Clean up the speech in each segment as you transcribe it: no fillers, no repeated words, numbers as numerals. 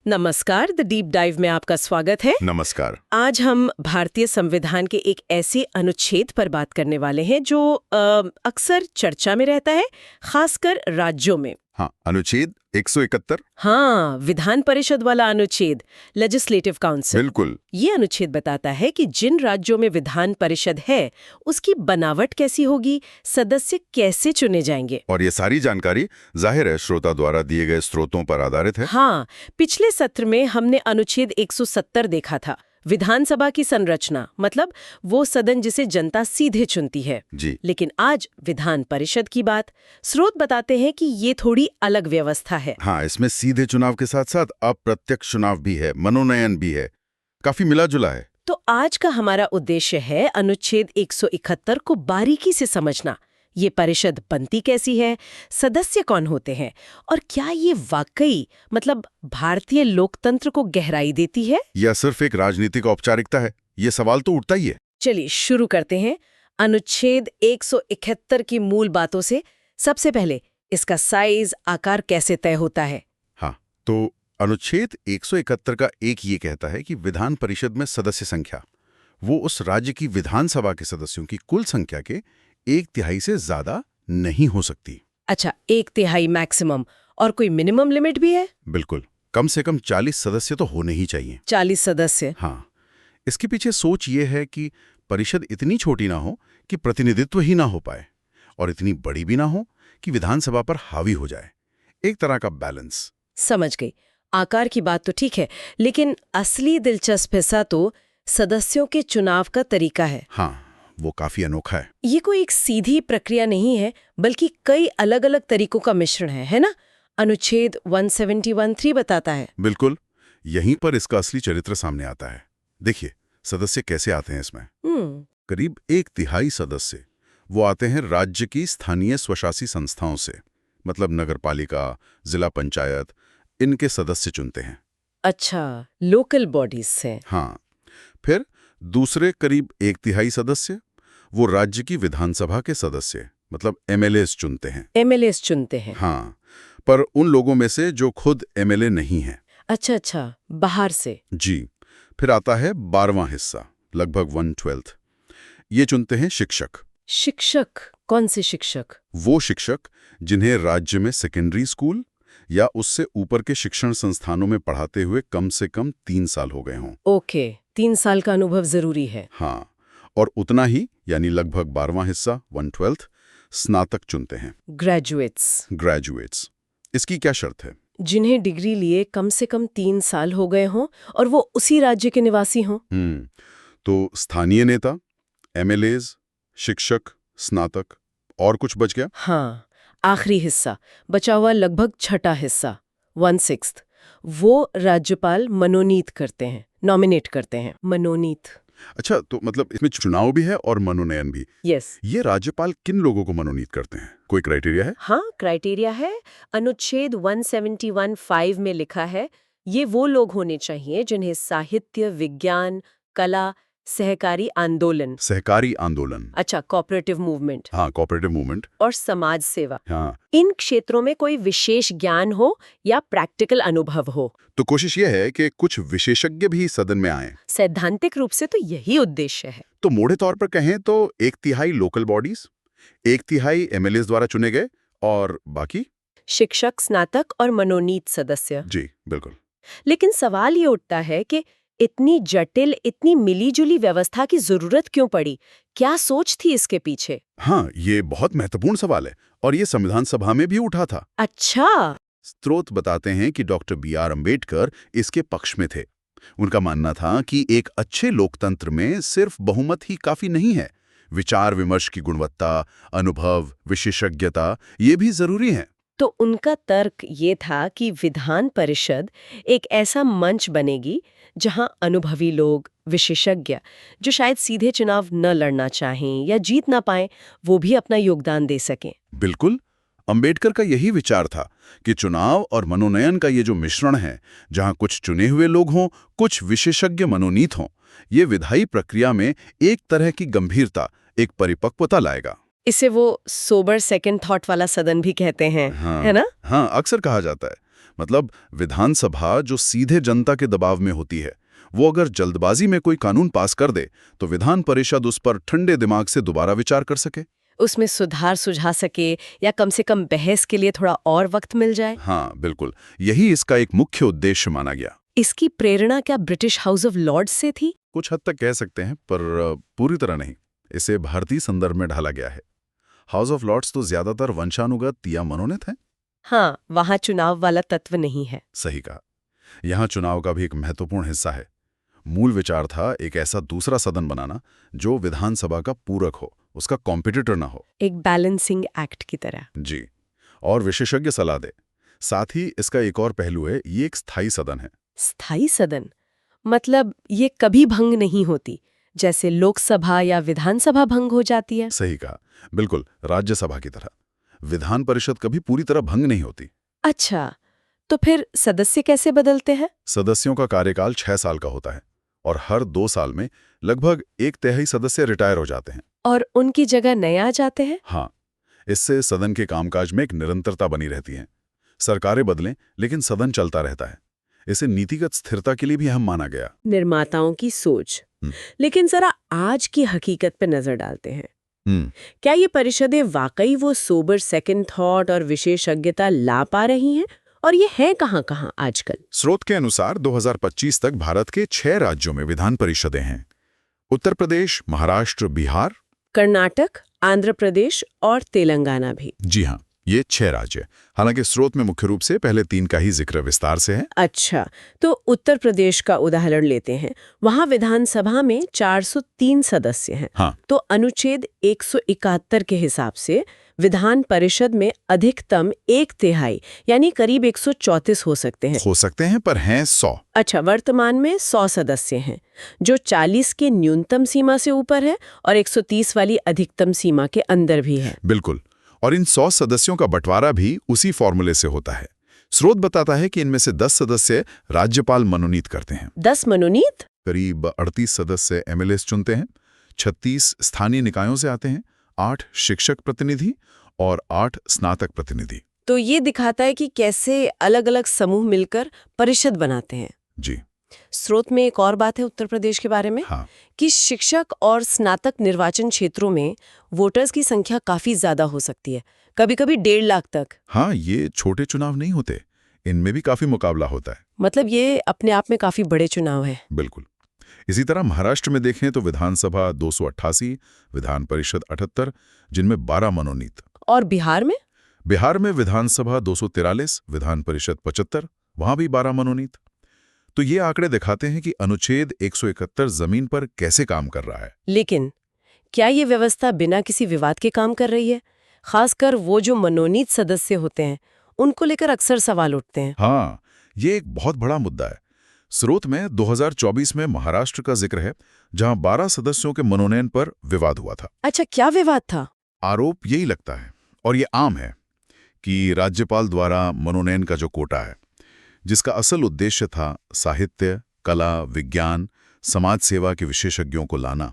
नमस्कार, the deep dive में आपका स्वागत है। नमस्कार। आज हम भारतीय संविधान के एक ऐसे अनुच्छेद पर बात करने वाले हैं जो अक्सर चर्चा में रहता है, खासकर राज्यों में। हाँ, अनुच्छेद 171। हाँ, विधान परिषद वाला अनुच्छेद, लेजिस्लेटिव काउंसिल। बिल्कुल। ये अनुच्छेद बताता है कि जिन राज्यों में विधान परिषद है, उसकी बनावट कैसी होगी, सदस्य कैसे चुने जाएंगे। और ये सारी जानकारी जाहिर है श्रोता द्वारा दिए गए स्रोतों पर आधारित है। हाँ, पिछले सत्र में हमने अनुच्छेद 170 देखा था, विधानसभा की संरचना, मतलब वो सदन जिसे जनता सीधे चुनती है। जी। लेकिन आज विधान परिषद की बात, स्रोत बताते हैं कि ये थोड़ी अलग व्यवस्था है। हाँ, इसमें सीधे चुनाव के साथ साथ अप्रत्यक्ष चुनाव भी है, मनोनयन भी है, काफी मिला जुला है। तो आज का हमारा उद्देश्य है अनुच्छेद 171 को बारीकी से समझना। ये परिषद बनती कैसी है, सदस्य कौन होते हैं, और क्या ये वाकई मतलब भारतीय लोकतंत्र को गहराई देती है या सिर्फ एक राजनीतिक औपचारिकता है? ये सवाल तो उठता ही है। चलिए शुरू करते हैं अनुच्छेद 171 की मूल बातों से। सबसे पहले इसका साइज, आकार कैसे तय होता है? हाँ, तो अनुच्छेद 171 का एक ये कहता है कि विधान परिषद में सदस्य संख्या वो उस राज्य की विधानसभा के सदस्यों की कुल संख्या के 1/3 से ज्यादा नहीं हो सकती। अच्छा, 1/3 मैक्सिमम, और कोई मिनिमम लिमिट भी है? बिल्कुल, कम से कम 40 सदस्य तो होने ही चाहिए। 40 सदस्य? हाँ, इसके पीछे सोच ये है कि परिषद इतनी छोटी ना हो कि प्रतिनिधित्व ही ना हो पाए, और इतनी बड़ी भी ना हो कि विधानसभा पर हावी हो जाए। एक तरह का बैलेंस। समझ गई। आकार की बात तो ठीक है, लेकिन असली दिलचस्प हिस्सा तो सदस्यों के चुनाव का तरीका है। हाँ, वो काफी अनोखा है। ये कोई एक सीधी प्रक्रिया नहीं है, बल्कि कई अलग अलग तरीकों का मिश्रण है ना? अनुच्छेद 171(3) बताता है। बिल्कुल, यहीं पर इसका असली चरित्र सामने आता है। देखिए, सदस्य कैसे आते हैं इसमें। करीब 1/3 सदस्य वो आते हैं राज्य की स्थानीय स्वशासी संस्थाओं से, मतलब नगरपालिका, जिला पंचायत, इनके सदस्य चुनते हैं। अच्छा, लोकल बॉडीज से। हाँ, फिर दूसरे करीब 1/3 सदस्य वो राज्य की विधानसभा के सदस्य, मतलब एमएलएस चुनते हैं। एमएलएस चुनते हैं? हाँ, पर उन लोगों में से जो खुद एमएलए नहीं हैं। अच्छा, बाहर से। जी। फिर आता है 12वां हिस्सा, लगभग 1/12। ये चुनते हैं शिक्षक। शिक्षक? कौन से शिक्षक? वो शिक्षक जिन्हें राज्य में सेकेंडरी स्कूल या उससे ऊपर के शिक्षण संस्थानों में पढ़ाते हुए कम से कम 3 साल हो गए हों। ओके, 3 साल का अनुभव जरूरी है। हाँ, और उतना ही, यानी लगभग 12वां हिस्सा 1/12 स्नातक चुनते हैं। ग्रेजुएट्स। इसकी क्या शर्त है? जिन्हें डिग्री लिए कम से कम 3 साल हो गए हों और वो उसी राज्य के निवासी हों। तो स्थानीय नेता, एमएलएज, शिक्षक, स्नातक, और कुछ बच गया? हाँ, आखिरी हिस्सा बचा हुआ, लगभग छठा हिस्सा 1/6, वो राज्यपाल मनोनीत करते हैं, नॉमिनेट करते हैं। मनोनीत। अच्छा, तो मतलब इसमें चुनाव भी है और मनोनयन भी। यस। ये राज्यपाल किन लोगों को मनोनीत करते हैं? कोई क्राइटेरिया है? हाँ, क्राइटेरिया है। अनुच्छेद 171(5) में लिखा है, ये वो लोग होने चाहिए जिन्हें साहित्य, विज्ञान, कला, सहकारी आंदोलन। अच्छा, कोऑपरेटिव मूवमेंट। हाँ, कोऑपरेटिव मूवमेंट। और समाज सेवा। हाँ, इन क्षेत्रों में कोई विशेष ज्ञान हो या प्रैक्टिकल अनुभव हो। तो कोशिश ये है कि कुछ विशेषज्ञ भी सदन में आएं। सैद्धांतिक रूप से तो यही उद्देश्य है। तो मोटे तौर पर कहें तो 1/3 लोकल बॉडीज, 1/3 एमएलएस द्वारा चुने गए, और बाकी शिक्षक, स्नातक और मनोनीत सदस्य। जी, बिल्कुल। लेकिन सवाल ये उठता है कि इतनी जटिल, इतनी मिलीजुली व्यवस्था की जरूरत क्यों पड़ी? क्या सोच थी इसके पीछे? हाँ, ये बहुत महत्वपूर्ण सवाल है, और ये संविधान सभा में भी उठा था। अच्छा। स्रोत बताते हैं कि डॉक्टर BR अम्बेडकर इसके पक्ष में थे। उनका मानना था कि एक अच्छे लोकतंत्र में सिर्फ बहुमत ही काफी नहीं है, विचार विमर्श की गुणवत्ता, अनुभव, विशेषज्ञता ये भी जरूरी है। तो उनका तर्क ये था कि विधान परिषद एक ऐसा मंच बनेगी जहां अनुभवी लोग, विशेषज्ञ, जो शायद सीधे चुनाव न लड़ना चाहें या जीत ना पाएं, वो भी अपना योगदान दे सकें। बिल्कुल, अंबेडकर का यही विचार था कि चुनाव और मनोनयन का ये जो मिश्रण है, जहां कुछ चुने हुए लोग हों, कुछ विशेषज्ञ मनोनीत हों, ये विधायी प्रक्रिया में एक तरह की गंभीरता, एक परिपक्वता लाएगा। इसे वो सोबर सेकंड थॉट वाला सदन भी कहते हैं। हाँ, है ना? हाँ, अक्सर कहा जाता है। मतलब विधानसभा जो सीधे जनता के दबाव में होती है, वो अगर जल्दबाजी में कोई कानून पास कर दे तो विधान परिषद उस पर ठंडे दिमाग से दोबारा विचार कर सके, उसमें सुधार सुझा सके या कम से कम बहस के लिए थोड़ा और वक्त मिल जाए। हाँ बिल्कुल, यही इसका एक मुख्य उद्देश्य माना गया। इसकी प्रेरणा क्या ब्रिटिश हाउस ऑफ लॉर्ड्स से थी? कुछ हद तक कह सकते हैं, पर पूरी तरह नहीं। इसे भारतीय संदर्भ में ढाला गया है। हाउस ऑफ लॉर्ड्स तो ज्यादातर वंशानुगत या मनोनीत है। हाँ, वहाँ चुनाव वाला तत्व नहीं है। सही कहा। यहाँ चुनाव का भी एक महत्वपूर्ण हिस्सा है। मूल विचार था एक ऐसा दूसरा सदन बनाना जो विधानसभा का पूरक हो, उसका कॉम्पिटिटर ना हो। एक बैलेंसिंग एक्ट की तरह। जी, और विशेषज्ञ सलाह दे। साथ ही इसका एक और पहलू है, ये एक स्थायी सदन है। स्थायी सदन मतलब ये कभी भंग नहीं होती, जैसे लोकसभा या विधानसभा भंग हो जाती है। सही कहा, बिल्कुल राज्यसभा की तरह। विधान परिषद कभी पूरी तरह भंग नहीं होती। अच्छा, तो फिर सदस्य कैसे बदलते हैं? सदस्यों का कार्यकाल 6 साल का होता है और हर 2 साल में लगभग 1/3 सदस्य रिटायर हो जाते हैं। और उनकी जगह नए आ जाते हैं? हाँ, इससे सदन के कामकाज में एक निरंतरता बनी रहती है। सरकारें बदलें लेकिन सदन चलता रहता है। इसे नीतिगत स्थिरता के लिए भी अहम माना गया। निर्माताओं की सोच। लेकिन जरा आज की हकीकत पे नजर डालते हैं। क्या ये परिषदें वाकई वो सोबर सेकंड थॉट और विशेषज्ञता ला पा रही हैं? और ये है कहाँ-कहाँ आजकल? स्रोत के अनुसार 2025 तक भारत के 6 राज्यों में विधान परिषदें हैं। उत्तर प्रदेश, महाराष्ट्र, बिहार, कर्नाटक, आंध्र प्रदेश और तेलंगाना भी। जी हाँ, ये 6 राज्य। हालांकि स्रोत में मुख्य रूप से पहले 3 का ही जिक्र विस्तार से है। अच्छा, तो उत्तर प्रदेश का उदाहरण लेते हैं। वहाँ विधानसभा में 403 सदस्य हैं। हाँ। तो अनुच्छेद 171 के हिसाब से विधान परिषद में अधिकतम 1/3 यानी करीब 134 हो सकते हैं। पर हैं 100। अच्छा, वर्तमान में 100 सदस्य हैं, जो 40 के न्यूनतम सीमा से ऊपर है और 130 वाली अधिकतम सीमा के अंदर भी है। बिल्कुल, और इन 100 सदस्यों का बंटवारा भी उसी फॉर्मूले से होता है। स्रोत बताता है कि इनमें से 10 सदस्य राज्यपाल मनोनीत करते हैं। 10 मनोनीत? करीब 38 सदस्य एमएलएस चुनते हैं, 36 स्थानीय निकायों से आते हैं, 8 शिक्षक प्रतिनिधि और 8 स्नातक प्रतिनिधि। तो ये दिखाता है कि कैसे अलग-अलग समूह मिलकर परिषद बनाते हैं। जी। स्रोत में एक और बात है उत्तर प्रदेश के बारे में। हाँ। कि शिक्षक और स्नातक निर्वाचन क्षेत्रों में वोटर्स की संख्या काफी ज्यादा हो सकती है, कभी-कभी 1.5 लाख तक। हाँ, ये छोटे चुनाव नहीं होते, इनमें भी काफी मुकाबला होता है। मतलब ये अपने आप में काफी बड़े चुनाव है। बिल्कुल। इसी तरह महाराष्ट्र में देखें तो विधानसभा 288, विधान परिषद 78, जिनमें 12 मनोनीत। और बिहार में? बिहार में विधानसभा 243, विधान परिषद 75, वहां भी 12 मनोनीत। तो ये आंकड़े दिखाते हैं कि अनुच्छेद 171 जमीन पर कैसे काम कर रहा है। लेकिन क्या ये व्यवस्था बिना किसी विवाद के काम कर रही है? खासकर वो जो मनोनीत सदस्य होते हैं, उनको लेकर अक्सर सवाल उठते हैं। हाँ, ये एक बहुत बड़ा मुद्दा है। स्रोत में 2024 में महाराष्ट्र का जिक्र है, जहां 12 सदस्यों के मनोनयन पर विवाद हुआ था। अच्छा, क्या विवाद था? आरोप यही लगता है, और ये आम है, कि राज्यपाल द्वारा मनोनयन का जो कोटा है, जिसका असल उद्देश्य था साहित्य, कला, विज्ञान, समाज सेवा के विशेषज्ञों को लाना,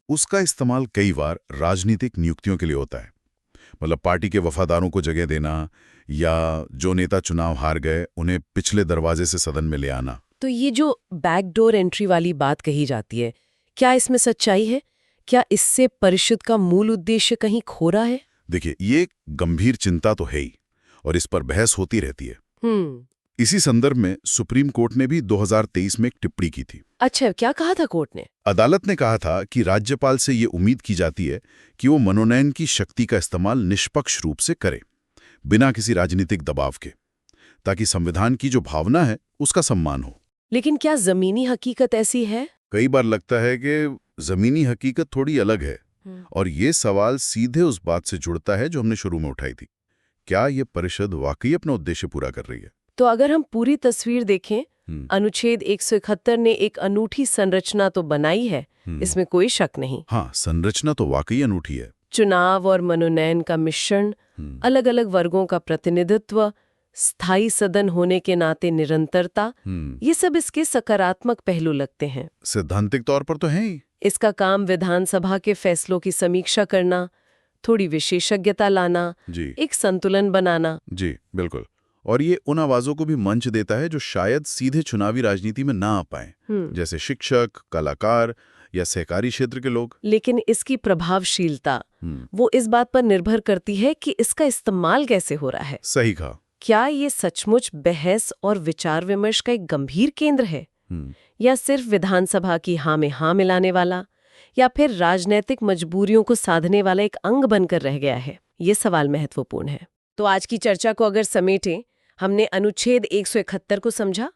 उसका इस्तेमाल कई बार राजनीतिक नियुक्तियों के लिए होता है। मतलब पार्टी के वफादारों को जगह देना या जो नेता चुनाव हार गए उन्हें पिछले दरवाजे से सदन में ले आना। तो ये जो बैकडोर एंट्री वाली बात कही जाती है, क्या इसमें सच्चाई है? क्या इससे परिषद का मूल उद्देश्य कहीं खो रहा है? देखिए, ये एक गंभीर चिंता तो है ही, और इस पर बहस होती रहती है। इसी संदर्भ में सुप्रीम कोर्ट ने भी 2023 में एक टिप्पणी की थी। अच्छा, क्या कहा था कोर्ट ने? अदालत ने कहा था कि राज्यपाल से ये उम्मीद की जाती है कि वो मनोनयन की शक्ति का इस्तेमाल निष्पक्ष रूप से करे, बिना किसी राजनीतिक दबाव के, ताकि संविधान की जो भावना है उसका सम्मान हो। लेकिन क्या जमीनी हकीकत ऐसी है? कई बार लगता है कि जमीनी हकीकत थोड़ी अलग है, और ये सवाल सीधे उस बात से जुड़ता है जो हमने शुरू में उठाई थी। क्या ये परिषद वाकई अपना उद्देश्य पूरा कर रही है? तो अगर हम पूरी तस्वीर देखें, अनुच्छेद 171 ने एक अनूठी संरचना तो बनाई है, इसमें कोई शक नहीं। हाँ, संरचना तो वाकई अनूठी है। चुनाव और मनोनयन का मिश्रण, अलग-अलग वर्गों का प्रतिनिधित्व, स्थायी सदन होने के नाते निरंतरता, ये सब इसके सकारात्मक पहलू लगते हैं। सैद्धांतिक तौर पर तो है ही। इसका काम विधानसभा के फैसलों की समीक्षा करना, थोड़ी विशेषज्ञता लाना, जी, एक संतुलन बनाना। जी बिल्कुल। और ये उन आवाजों को भी मंच देता है जो शायद सीधे चुनावी राजनीति में ना आ पाए, जैसे शिक्षक, कलाकार या सहकारी क्षेत्र के लोग। लेकिन इसकी प्रभावशीलता वो इस बात पर निर्भर करती है कि इसका इस्तेमाल कैसे हो रहा है। सही कहा। क्या ये सचमुच बहस और विचार विमर्श का एक गंभीर केंद्र है, या सिर्फ विधानसभा की हाँ में हाँ मिलाने वाला, या फिर राजनीतिक मजबूरियों को साधने वाला एक अंग बनकर रह गया है? ये सवाल महत्वपूर्ण है। तो आज की चर्चा को अगर समेटें, हमने अनुच्छेद 171 को समझा।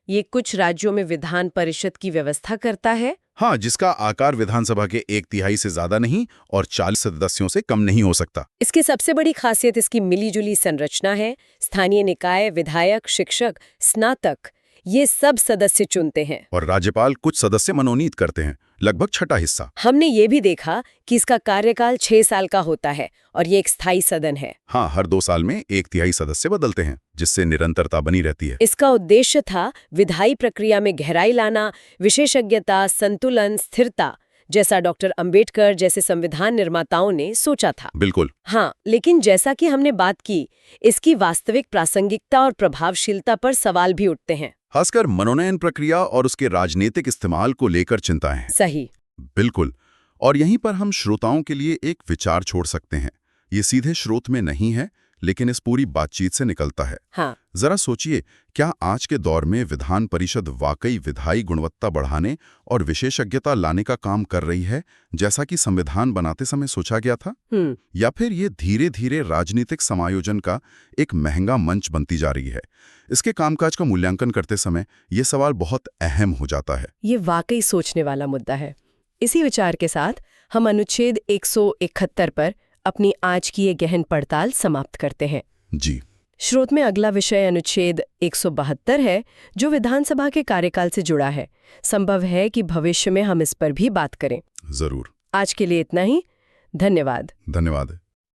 ये कुछ राज्यों में विधान परिषद की व्यवस्था करता है। हाँ, जिसका आकार विधानसभा के 1/3 से ज्यादा नहीं और 40 सदस्यों से कम नहीं हो सकता। इसकी सबसे बड़ी खासियत इसकी मिलीजुली संरचना है। स्थानीय निकाय, विधायक, शिक्षक, स्नातक, ये सब सदस्य चुनते हैं और राज्यपाल कुछ सदस्य मनोनीत करते हैं, लगभग छठा हिस्सा। हमने ये भी देखा कि इसका कार्यकाल 6 साल का होता है और ये एक स्थायी सदन है। हाँ, हर 2 साल में 1/3 सदस्य बदलते हैं, जिससे निरंतरता बनी रहती है। इसका उद्देश्य था विधायी प्रक्रिया में गहराई लाना, विशेषज्ञता, संतुलन, स्थिरता, जैसा डॉक्टर अंबेडकर जैसे संविधान निर्माताओं ने सोचा था। बिल्कुल। हाँ, लेकिन जैसा कि हमने बात की, इसकी वास्तविक प्रासंगिकता और प्रभावशीलता पर सवाल भी उठते हैं। खासकर मनोनयन प्रक्रिया और उसके राजनीतिक इस्तेमाल को लेकर चिंता है। सही। बिल्कुल। और यहीं पर हम श्रोताओं के लिए एक विचार छोड़ सकते हैं। ये सीधे स्रोत में नहीं है, लेकिन इस पूरी बातचीत से निकलता है। हाँ। जरा सोचिए, क्या आज के दौर में विधान परिषद वाकई विधायी गुणवत्ता बढ़ाने और विशेषज्ञता लाने का काम कर रही है, जैसा कि संविधान बनाते समय सोचा गया था? या फिर ये धीरे धीरे राजनीतिक समायोजन का एक महंगा मंच बनती जा रही है? इसके कामकाज का मूल्यांकन करते समय ये सवाल बहुत अहम हो जाता है। ये वाकई सोचने वाला मुद्दा है। इसी विचार के साथ हम अनुच्छेद 171 पर अपनी आज की ये गहन पड़ताल समाप्त करते हैं। जी। श्रोत में अगला विषय अनुच्छेद 172 है, जो विधानसभा के कार्यकाल से जुड़ा है। संभव है कि भविष्य में हम इस पर भी बात करें। जरूर। आज के लिए इतना ही। धन्यवाद। धन्यवाद।